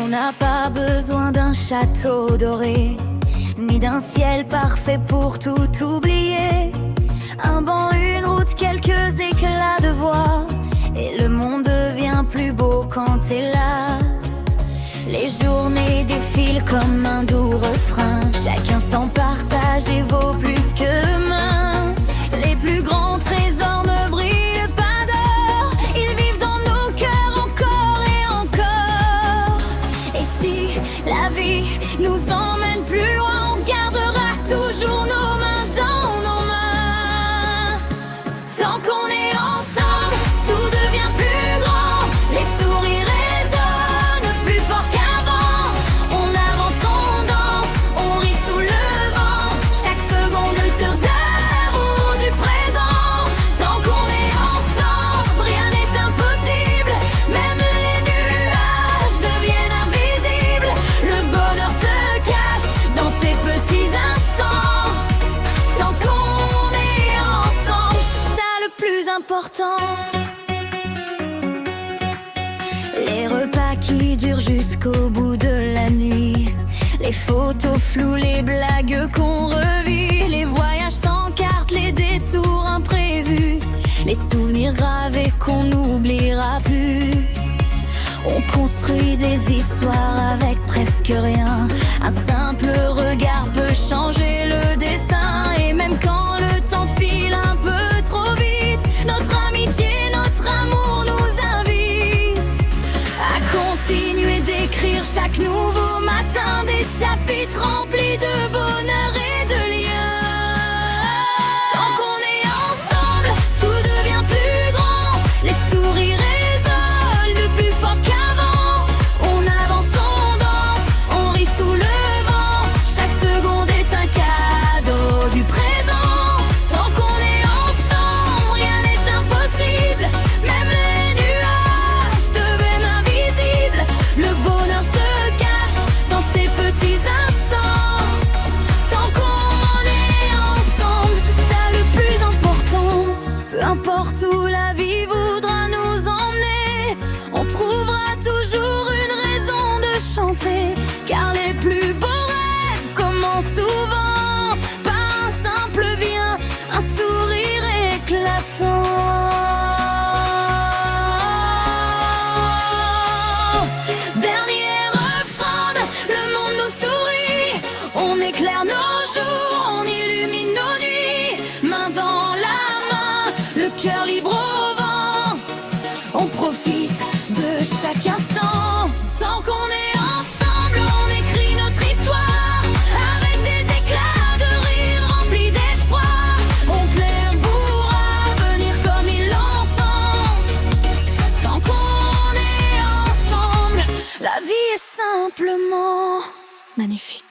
On n'a pas besoin d'un château doré, ni d'un ciel parfait pour tout oublier. Un banc, une route, quelques éclats de voix, et le monde devient plus beau quand t'es là. Les journées défilent comme un doux refrain, chaque instant partagé vaut plus que demain. Les plus grands trésors ne brillent pas d'or, ils vivent dans nos cœurs encore et encore. Et si la vie nous emmène plus loin, on gardera toujours nos mains dans nos mains. Tant qu'on est ensemble, tout devient plus grand, les sourires résonnent plus fort qu'avant. On avance, on danse, on rit sous le vent, chaque seconde de l'heure ou du présent. Tant qu'on est ensemble, rien n'est impossible, même les nuages deviennent invisibles. Le bonheur se cache dans ces petits instants. Tant qu'on est ensemble, c'est ça le plus important. Les repas qui durent jusqu'au bout de la nuit, les photos floues, les blagues qu'on revit, les voyages sans carte, les détours imprévus, les souvenirs gravés qu'on n'oubliera plus. On construit des histoires avec presque rien, un simple regard peut changer le destin. Et même quand le temps file un peu trop vite, notre amitié, notre amour nous invite à continuer d'écrire chaque nouveau matin des chapitres remplis de bonheur et de liens. Tant qu'on est ensemble, tout devient plus grand, les sourires résonnent le plus fort qu'avant. On avance, on danse, on rit sous le vent, chaque seconde est un cadeau du présent. Tant qu'on est ensemble, rien n'est impossible, même les nuages deviennent invisibles. Le bonheur se cache dans ces petits instants. Tant qu'on est ensemble, c'est ça le plus important. Peu importe où la vie voudra nous emmener, on trouvera toujours une raison de chanter. Car les plus beaux rêves commencent souvent par un simple bien, un sourire éclatant. Dernier refrain, le monde nous sourit, on éclaire nos jours, on illumine nos nuits. Main dans la main, le cœur libre au vent, on profite de chaque instant. Tant qu'on est ensemble, on écrit notre histoire avec des éclats de rire remplis d'espoir. On plaire pourra venir comme il l'entend. Tant qu'on est ensemble, la vie est simplement magnifique.